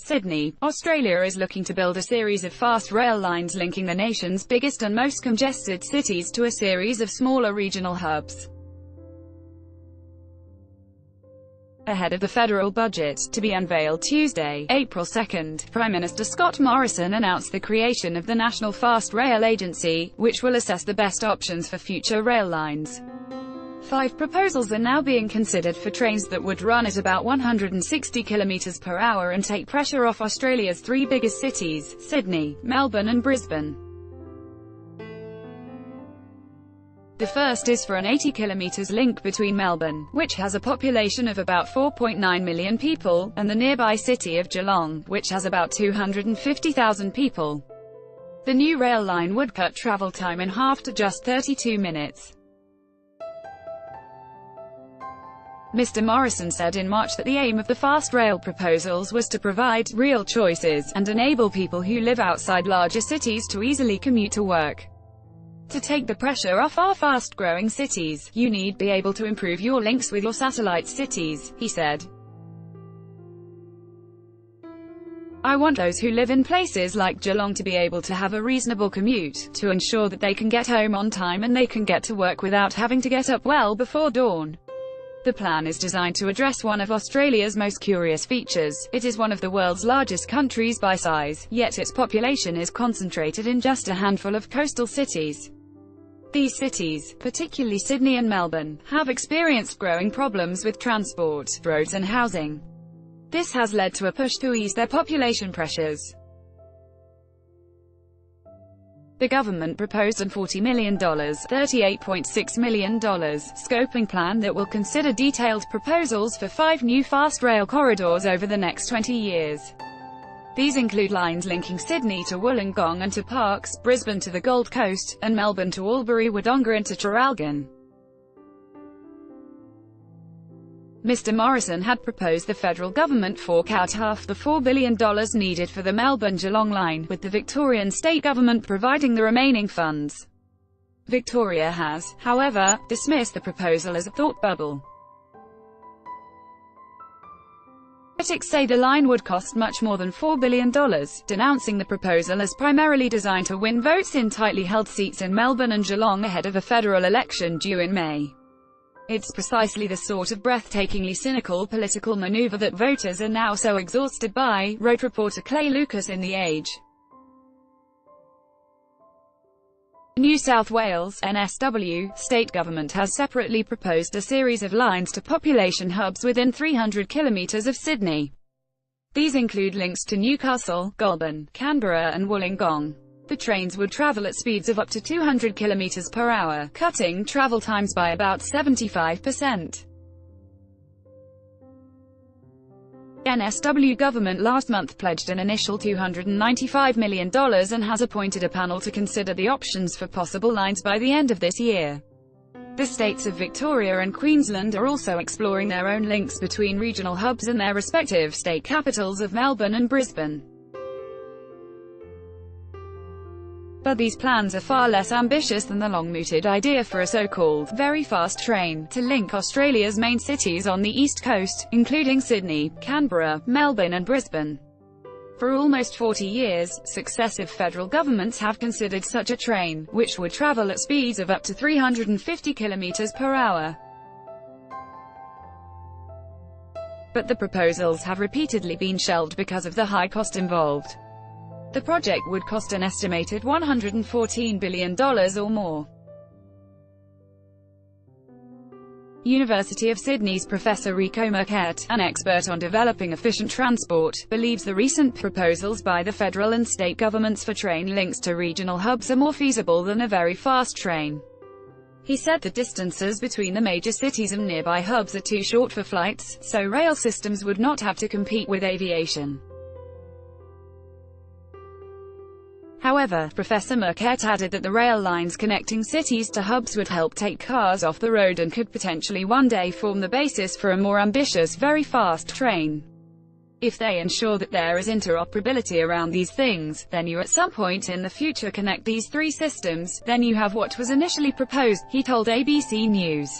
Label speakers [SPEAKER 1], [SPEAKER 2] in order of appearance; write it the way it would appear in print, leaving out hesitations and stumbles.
[SPEAKER 1] Sydney, Australia is looking to build a series of fast rail lines linking the nation's biggest and most congested cities to a series of smaller regional hubs. Ahead of the federal budget, to be unveiled Tuesday, April 2nd, Prime Minister Scott Morrison announced the creation of the National Fast Rail Agency, which will assess the best options for future rail lines. 5 proposals are now being considered for trains that would run at about 160 km per hour and take pressure off Australia's 3 biggest cities, Sydney, Melbourne and Brisbane. The first is for an 80 km link between Melbourne, which has a population of about 4.9 million people, and the nearby city of Geelong, which has about 250,000 people. The new rail line would cut travel time in half to just 32 minutes. Mr. Morrison said in March that the aim of the fast rail proposals was to provide real choices and enable people who live outside larger cities to easily commute to work. To take the pressure off our fast-growing cities, you need to be able to improve your links with your satellite cities, he said. I want those who live in places like Geelong to be able to have a reasonable commute, to ensure that they can get home on time and they can get to work without having to get up well before dawn. The plan is designed to address one of Australia's most curious features. It is one of the world's largest countries by size, yet its population is concentrated in just a handful of coastal cities. These cities, particularly Sydney and Melbourne, have experienced growing problems with transport, roads and housing. This has led to a push to ease their population pressures. The government proposed a $40 million $38.6 million scoping plan that will consider detailed proposals for 5 new fast rail corridors over the next 20 years. These include lines linking Sydney to Wollongong and to Parkes, Brisbane to the Gold Coast, and Melbourne to Albury-Wodonga and to Traralgon. Mr. Morrison had proposed the federal government fork out half the $4 billion needed for the Melbourne-Geelong line, with the Victorian state government providing the remaining funds. Victoria has, however, dismissed the proposal as a thought bubble. Critics say the line would cost much more than $4 billion, denouncing the proposal as primarily designed to win votes in tightly held seats in Melbourne and Geelong ahead of a federal election due in May. It's precisely the sort of breathtakingly cynical political maneuver that voters are now so exhausted by, wrote reporter Clay Lucas in The Age. New South Wales (NSW) state government has separately proposed a series of lines to population hubs within 300 kilometres of Sydney. These include links to Newcastle, Goulburn, Canberra and Wollongong. The trains would travel at speeds of up to 200 kilometres per hour, cutting travel times by about 75%. The NSW government last month pledged an initial $295 million and has appointed a panel to consider the options for possible lines by the end of this year. The states of Victoria and Queensland are also exploring their own links between regional hubs and their respective state capitals of Melbourne and Brisbane. But these plans are far less ambitious than the long-mooted idea for a so-called very fast train to link Australia's main cities on the east coast, including Sydney, Canberra, Melbourne and Brisbane. For almost 40 years, successive federal governments have considered such a train, which would travel at speeds of up to 350 km per hour. But the proposals have repeatedly been shelved because of the high cost involved. The project would cost an estimated $114 billion or more. University of Sydney's Professor Rico Marquette, an expert on developing efficient transport, believes the recent proposals by the federal and state governments for train links to regional hubs are more feasible than a very fast train. He said the distances between the major cities and nearby hubs are too short for flights, so rail systems would not have to compete with aviation. However, Professor Marquette added that the rail lines connecting cities to hubs would help take cars off the road and could potentially one day form the basis for a more ambitious, very fast train. If they ensure that there is interoperability around these things, then you at some point in the future connect these 3 systems, then you have what was initially proposed, he told ABC News.